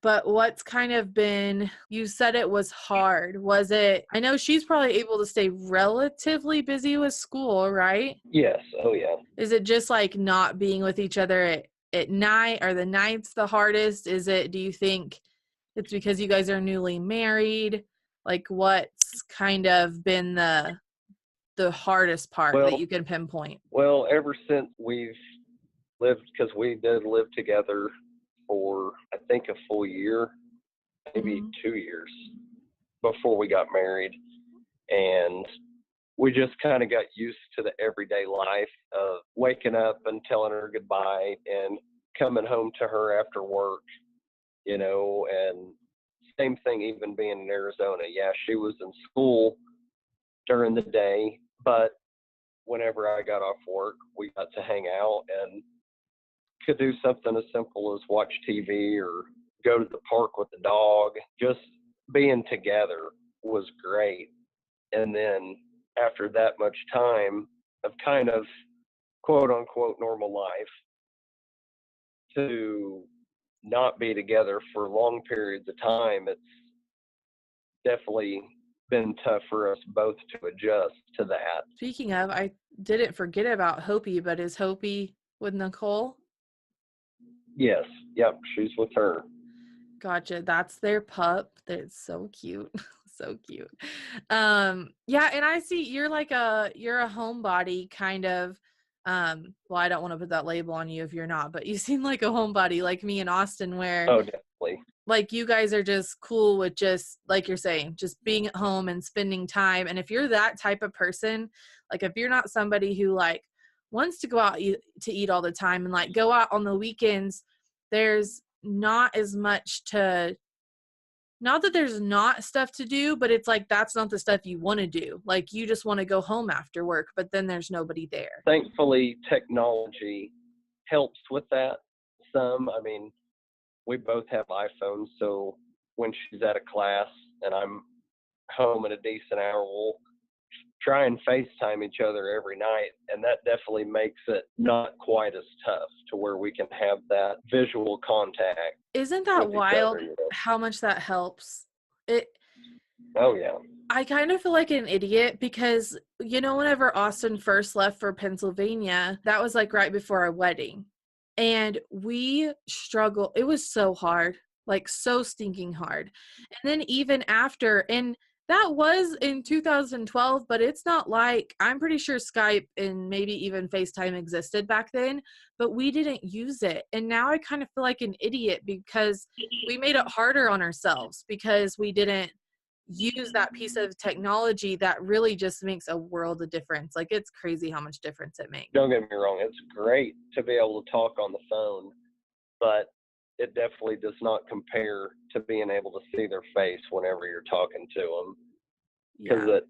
But what's kind of been, you said it was hard. Was it, I know she's probably able to stay relatively busy with school, right? Yes, oh yeah. Is it just like not being with each other at night? Are the nights the hardest? Is it, do you think it's because you guys are newly married? Like what's kind of been the hardest part that you can pinpoint? Well, ever since we've lived, because we did live together for I think a full year, maybe 2 years before we got married, and we just kind of got used to the everyday life of waking up and telling her goodbye and coming home to her after work, and same thing even being in Arizona. Yeah, she was in school during the day, but whenever I got off work, we got to hang out and could do something as simple as watch TV or go to the park with the dog. Just being together was great. And then after that much time of kind of quote unquote normal life, to not be together for long periods of time, it's definitely been tough for us both to adjust to that. Speaking of, I didn't forget about Hopi, but is Hopi with Nicole? Yes, yep, she's with her. Gotcha. That's their pup. That's so cute. So cute. Yeah, and I see you're you're a homebody kind of. Well, I don't want to put that label on you if you're not, but you seem like a homebody like me in Austin where Oh, definitely. like you guys are just cool with just like you're saying, just being at home and spending time. And if you're that type of person, like if you're not somebody who like wants to go out to eat all the time and like go out on the weekends, there's not as much to, not that there's not stuff to do, but it's like that's not the stuff you want to do. Like you just want to go home after work, but then there's nobody there. Thankfully, technology helps with that some. I mean, we both have iPhones, so when she's at a class and I'm home at a decent hour, we'll try and FaceTime each other every night, and that definitely makes it not quite as tough to where we can have that visual contact. Isn't that with each wild other, how much that helps? It Oh yeah. I kind of feel like an idiot because, whenever Austin first left for Pennsylvania, that was like right before our wedding. And we struggled. It was so hard, like so stinking hard. And then even after, and that was in 2012, but it's not like, I'm pretty sure Skype and maybe even FaceTime existed back then, but we didn't use it. And now I kind of feel like an idiot because we made it harder on ourselves because we didn't use that piece of technology that really just makes a world of difference. Like it's crazy how much difference it makes. Don't get me wrong, it's great to be able to talk on the phone, but it definitely does not compare to being able to see their face whenever you're talking to them, because Yeah. it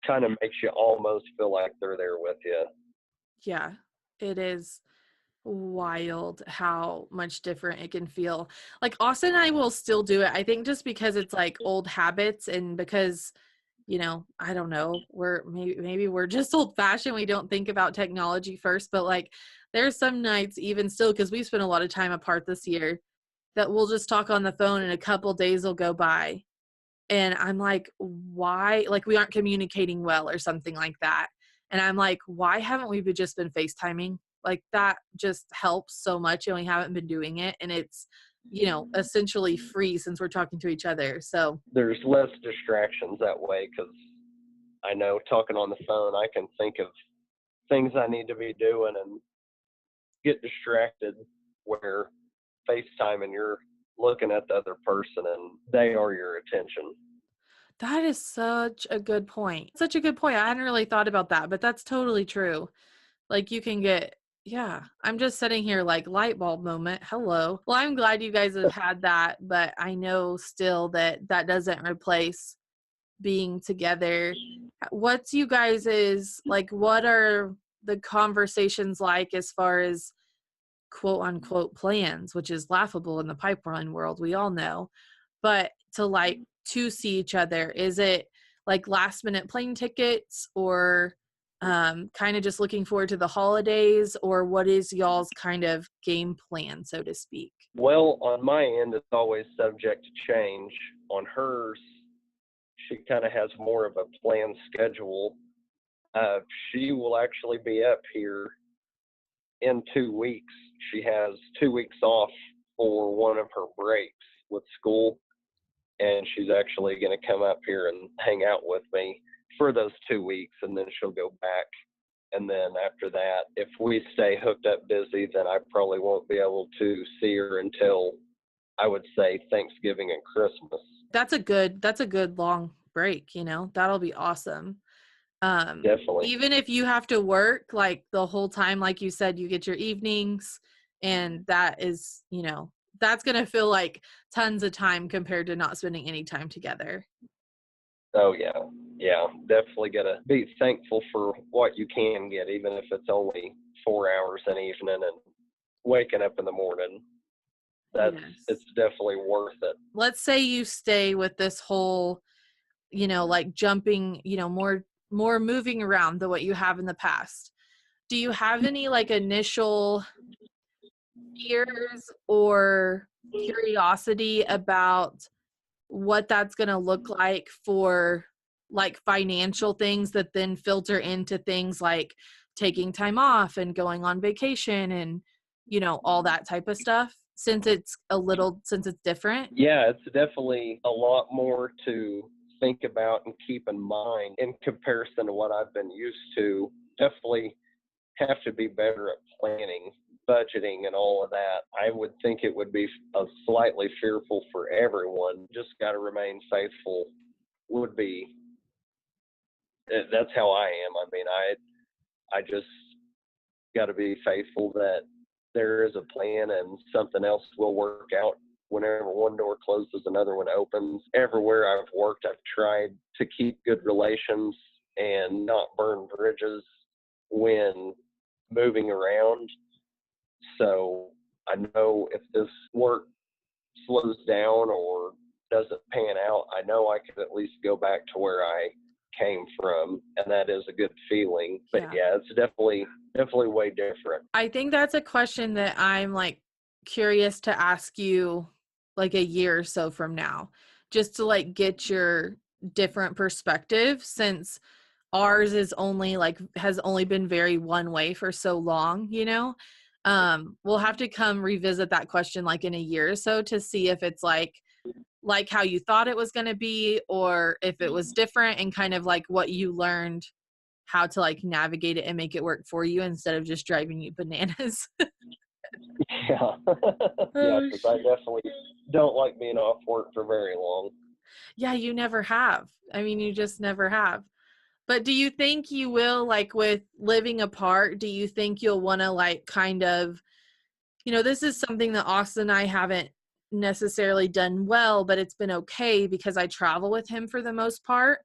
kind of makes you almost feel like they're there with you. Yeah. It is wild how much different it can feel. Like Austin and I will still do it. I think just because it's like old habits and because I don't know, we're maybe we're just old fashioned. We don't think about technology first, but like there's some nights even still because we spent a lot of time apart this year that we'll just talk on the phone and a couple days will go by and I'm like, why? Like we aren't communicating well or something like that. And I'm like, why haven't we just been FaceTiming? Like that just helps so much and we haven't been doing it. And it's, essentially free since we're talking to each other. So There's less distractions that way, because I know talking on the phone, I can think of things I need to be doing and get distracted, where FaceTime and you're looking at the other person and they are your attention. that is such a good point. Such a good point. I hadn't really thought about that, but that's totally true. Like you can get, yeah, I'm just sitting here like light bulb moment. Hello. Well, I'm glad you guys have had that, but I know still that that doesn't replace being together. What's you guys is like, what are the conversations like as far as quote unquote plans, which is laughable in the pipeline world, we all know. But to like to see each other, is it like last minute plane tickets, or kind of just looking forward to the holidays, or what is y'all's kind of game plan, so to speak? Well, on my end, it's always subject to change. On hers, she kind of has more of a planned schedule. She will actually be up here in 2 weeks. She has 2 weeks off for one of her breaks with school, and she's actually going to come up here and hang out with me for those 2 weeks, and then she'll go back. And then after that, if we stay hooked up busy, then I probably won't be able to see her until, I would say, Thanksgiving and Christmas. That's a good long break, you know. That'll be awesome. Definitely. Even if you have to work like the whole time, like you said, you get your evenings, and that is, you know, that's going to feel like tons of time compared to not spending any time together. Oh, yeah. Yeah, definitely got to be thankful for what you can get, even if it's only 4 hours an evening and waking up in the morning. It's definitely worth it. Let's say you stay with this whole, you know, like jumping, you know, more moving around than what you have in the past. Do you have any like initial fears or curiosity about what that's going to look like for like financial things that then filter into things like taking time off and going on vacation and, you know, all that type of stuff, since it's different? Yeah, it's definitely a lot more to think about and keep in mind in comparison to what I've been used to. Definitely have to be better at planning, budgeting, and all of that. I would think it would be slightly fearful for everyone. Just got to remain faithful would be, that's how I am. I mean, I just got to be faithful that there is a plan and something else will work out. Whenever one door closes, another one opens. Everywhere I've worked, I've tried to keep good relations and not burn bridges when moving around. So I know if this work slows down or doesn't pan out, I know I can at least go back to where I came from, and that is a good feeling. But yeah, it's definitely way different. I think that's a question that I'm like curious to ask you like a year or so from now, just to like get your different perspective, since ours is only like has only been very one way for so long, you know. We'll have to come revisit that question like in a year or so to see if it's like how you thought it was going to be, or if it was different, and kind of like what you learned how to like navigate it and make it work for you instead of just driving you bananas. Yeah. Yeah, because I definitely don't like being off work for very long. Yeah, you never have. I mean, you just never have. But do you think you will, like with living apart, do you think you'll want to like kind of, you know, this is something that Austin and I haven't necessarily done well, but it's been okay because I travel with him for the most part,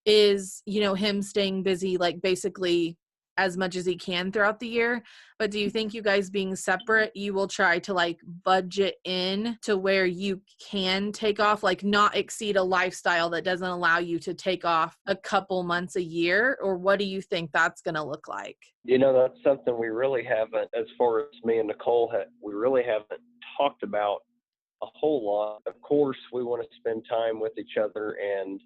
is, you know, him staying busy like basically as much as he can throughout the year. But do you think you guys being separate, you will try to like budget in to where you can take off, like not exceed a lifestyle that doesn't allow you to take off a couple months a year? Or what do you think that's going to look like? You know, that's something we really haven't, as far as me and Nicole, we really haven't talked about a whole lot. Of course, we want to spend time with each other, and,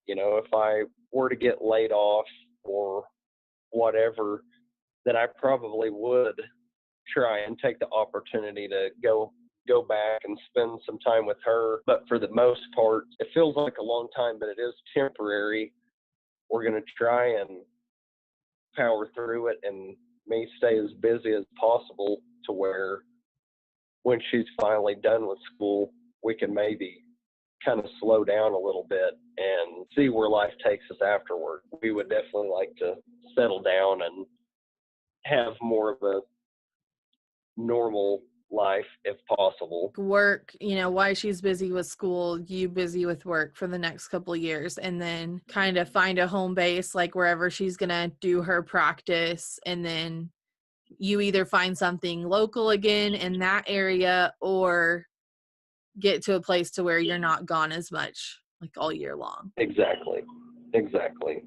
you know, if I were to get laid off or whatever, then I probably would try and take the opportunity to go back and spend some time with her. But for the most part, it feels like a long time, but it is temporary. We're going to try and power through it and me stay as busy as possible to where when she's finally done with school, we can maybe kind of slow down a little bit and see where life takes us afterward. We would definitely like to settle down and have more of a normal life if possible. Work, why she's busy with school, you busy with work for the next couple of years, and then kind of find a home base, like wherever she's gonna do her practice, and then you either find something local again in that area or get to a place to where you're not gone as much, like all year long. Exactly.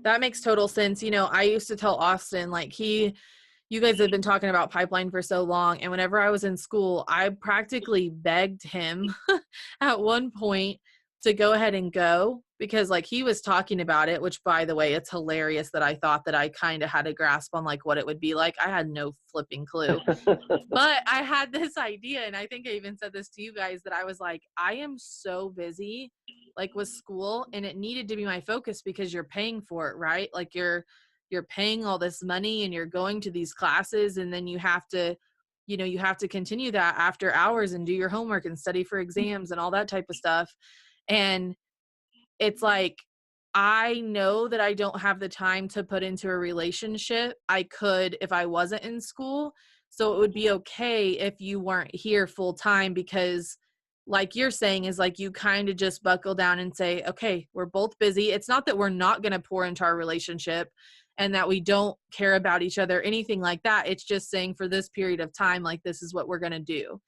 That makes total sense. I used to tell Austin, like, you guys have been talking about pipeline for so long, and whenever I was in school, I practically begged him at one point to go ahead and go, because like he was talking about it, which, by the way, it's hilarious that I thought that I kind of had a grasp on like what it would be like. I had no flipping clue. But I had this idea, and I think I even said this to you guys, that I was like, I am so busy like with school, and it needed to be my focus because you're paying for it, right? Like you're paying all this money and you're going to these classes, and then you have to continue that after hours and do your homework and study for exams and all that type of stuff. And it's like, I know that I don't have the time to put into a relationship. I could if I wasn't in school. So it would be okay if you weren't here full time, because like you're saying is like you kind of just buckle down and say, okay, we're both busy. It's not that we're not going to pour into our relationship and that we don't care about each other, anything like that. It's just saying for this period of time, like this is what we're going to do.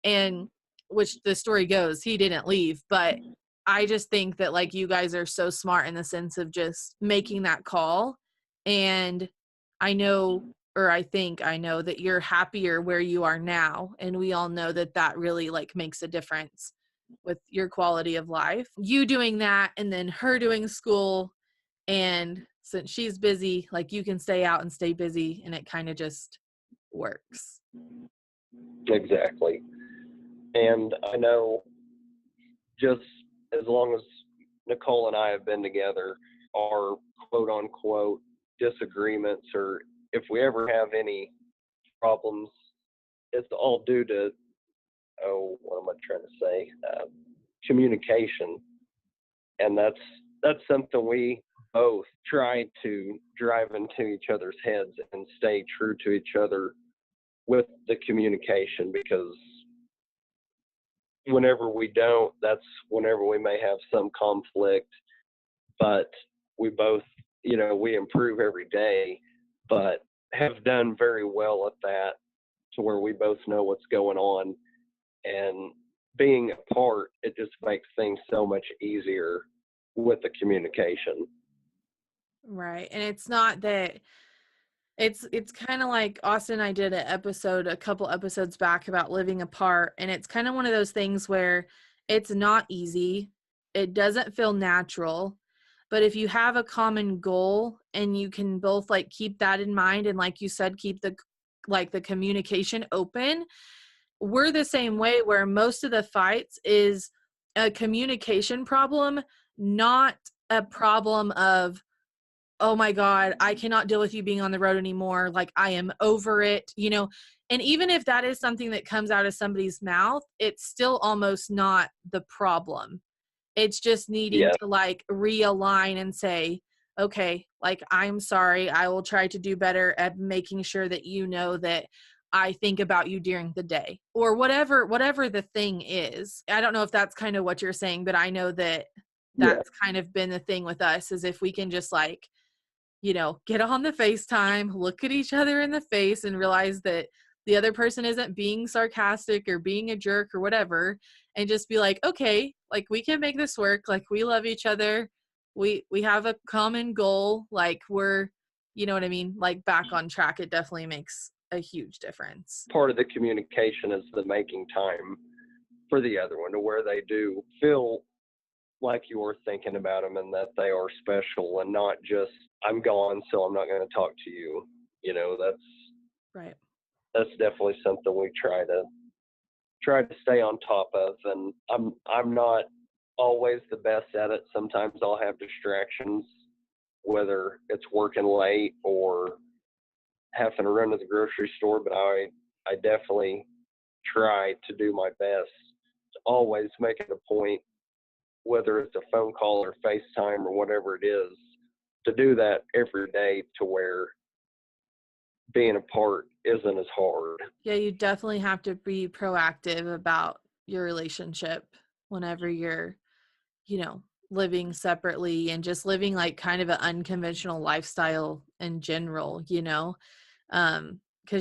And which the story goes, he didn't leave, but I just think that like you guys are so smart in the sense of just making that call. And I know, or I think I know that you're happier where you are now. And we all know that that really like makes a difference with your quality of life. You doing that and then her doing school. And since she's busy, like you can stay out and stay busy, and it kind of just works. Exactly. And I know just as long as Nicole and I have been together, our quote unquote disagreements, or if we ever have any problems, it's all due to, what am I trying to say? Communication. And that's something we both try to drive into each other's heads and stay true to each other with the communication, because whenever we don't, that's whenever we may have some conflict. But we both, we improve every day, but have done very well at that, to where we both know what's going on. And being apart, it just makes things so much easier with the communication. Right. And it's not that it's kind of like Austin and I did an episode a couple episodes back about living apart, and it's kind of one of those things where it's not easy. It doesn't feel natural. But if you have a common goal and you can both like keep that in mind, and like you said, keep the communication open, we're the same way, where most of the fights is a communication problem, not a problem of, oh my God, I cannot deal with you being on the road anymore. Like I am over it, And even if that is something that comes out of somebody's mouth, it's still almost not the problem. It's just needing Yeah. to like realign and say, okay, like, I'm sorry. I will try to do better at making sure that you know that I think about you during the day, or whatever the thing is. I don't know if that's kind of what you're saying, but I know that Yeah. that's kind of been the thing with us, is if we can just like, get on the FaceTime, look at each other in the face and realize that the other person isn't being sarcastic or being a jerk or whatever, and just be like, okay, like we can make this work. Like we love each other. We have a common goal. Like we're, you know what I mean? Like back on track. It definitely makes a huge difference. Part of the communication is the making time for the other one, to where they do feel like you are thinking about them and that they are special, and not just, I'm gone, so I'm not going to talk to you. Right. That's definitely something we try to stay on top of. And I'm not always the best at it. Sometimes I'll have distractions, whether it's working late or having to run to the grocery store, but I definitely try to do my best to always make it a point, whether it's a phone call or FaceTime or whatever it is, to do that every day, to where being apart isn't as hard. Yeah, you definitely have to be proactive about your relationship whenever you're, living separately and just living like kind of an unconventional lifestyle in general, because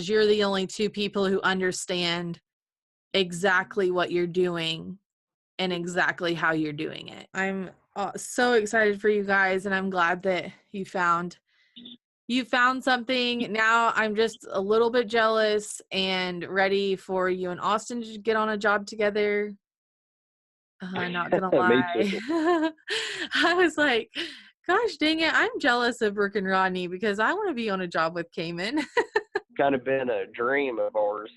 you're the only two people who understand exactly what you're doing and exactly how you're doing it. I'm so excited for you guys, and I'm glad that you found something. Now I'm just a little bit jealous and ready for you and Austin to get on a job together. Not gonna Me lie. too. I was like, gosh dang it, I'm jealous of Brooke and Rodney because I want to be on a job with Caiman. Kind of been a dream of ours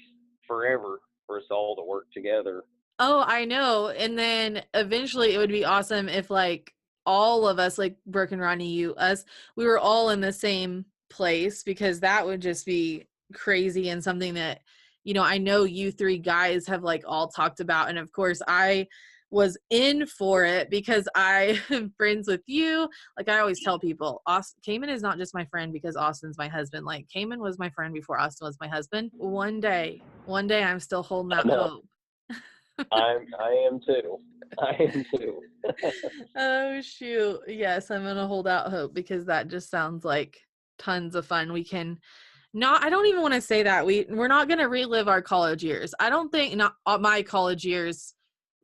forever for us all to work together. Oh, I know. And then eventually it would be awesome if like all of us, like Brooke and Ronnie, we were all in the same place, because that would just be crazy and something that, I know you three guys have like all talked about. And of course I was in for it because I am friends with you. Like I always tell people, Caiman is not just my friend because Austin's my husband. Like Caiman was my friend before Austin was my husband. One day I'm still holding out hope. I am too. Oh shoot. Yes, I'm gonna hold out hope because that just sounds like tons of fun. I don't even want to say that. We're not gonna relive our college years. I don't think, not my college years,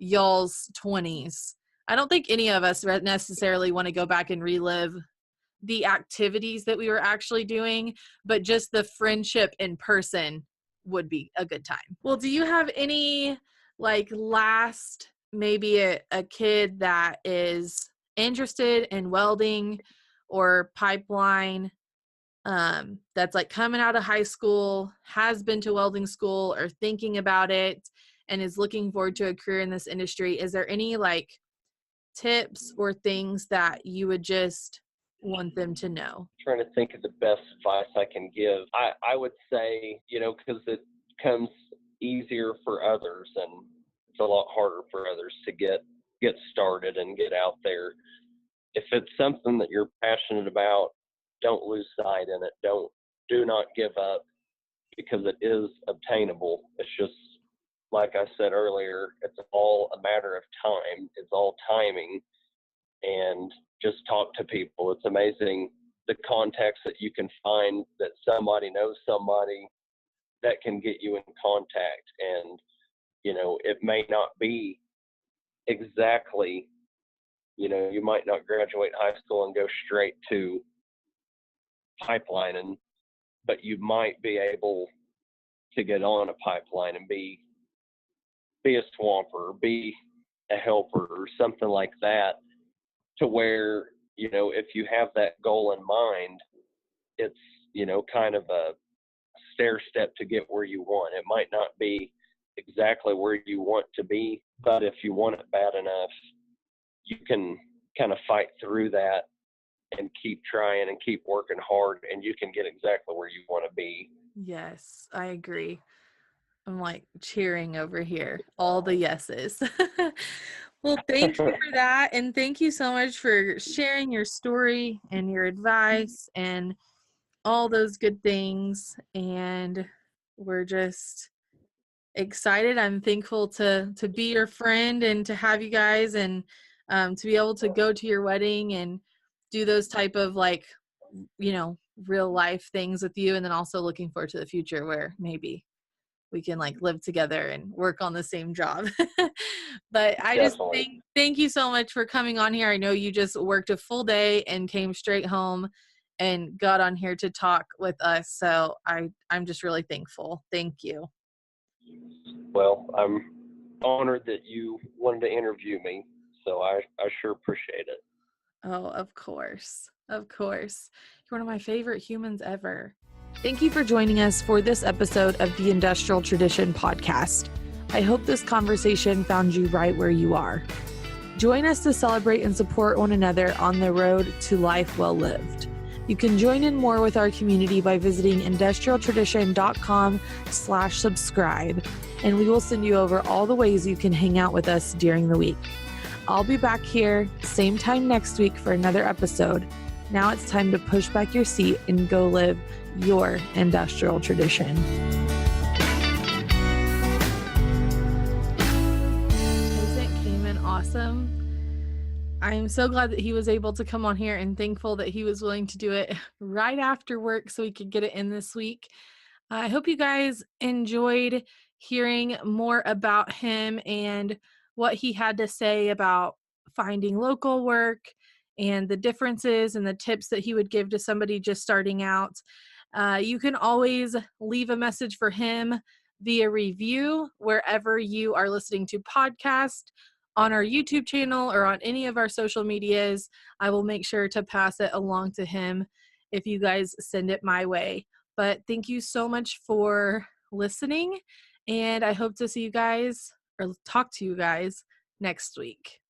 y'all's 20s. I don't think any of us necessarily want to go back and relive the activities that we were actually doing, but just the friendship in person would be a good time. Well, do you have any maybe a kid that is interested in welding or pipeline, that's like coming out of high school, has been to welding school or thinking about it and is looking forward to a career in this industry? Is there any tips or things that you would just want them to know? Trying to think of the best advice I can give. I would say, because it comes easier for others and it's a lot harder for others to get started and get out there. If it's something that you're passionate about, don't lose sight in it. Do not give up, because it is obtainable. It's just, like I said earlier, it's all a matter of time. It's all timing, and just talk to people. It's amazing the contacts that you can find, that somebody knows somebody that can get you in contact. And, it may not be exactly, you might not graduate high school and go straight to pipelining, but you might be able to get on a pipeline and be a swamper, be a helper or something like that, to where, if you have that goal in mind, it's, kind of a stair step to get where you want. It might not be exactly where you want to be, but if you want it bad enough, you can kind of fight through that and keep trying and keep working hard, and you can get exactly where you want to be. Yes, I agree. I'm cheering over here. All the yeses. Well, thank you for that. And thank you so much for sharing your story and your advice and all those good things. And we're just excited. I'm thankful to be your friend and to have you guys, and to be able to go to your wedding and do those type of real life things with you. And then also looking forward to the future where maybe we can live together and work on the same job. But I just thank you so much for coming on here. I know you just worked a full day and came straight home and got on here to talk with us. So I'm just really thankful. Thank you. Well, I'm honored that you wanted to interview me. So I sure appreciate it. Oh, of course. Of course. You're one of my favorite humans ever. Thank you for joining us for this episode of the Industrial Tradition Podcast. I hope this conversation found you right where you are. Join us to celebrate and support one another on the road to life well lived. You can join in more with our community by visiting industrialtradition.com/subscribe, and we will send you over all the ways you can hang out with us during the week. I'll be back here, same time next week for another episode. Now it's time to push back your seat and go live your industrial tradition. Isn't Caiman awesome? I am so glad that he was able to come on here and thankful that he was willing to do it right after work so we could get it in this week. I hope you guys enjoyed hearing more about him and what he had to say about finding local work and the differences and the tips that he would give to somebody just starting out. You can always leave a message for him via review wherever you are listening to podcast, on our YouTube channel, or on any of our social medias. I will make sure to pass it along to him if you guys send it my way. But thank you so much for listening, and I hope to see you guys or talk to you guys next week.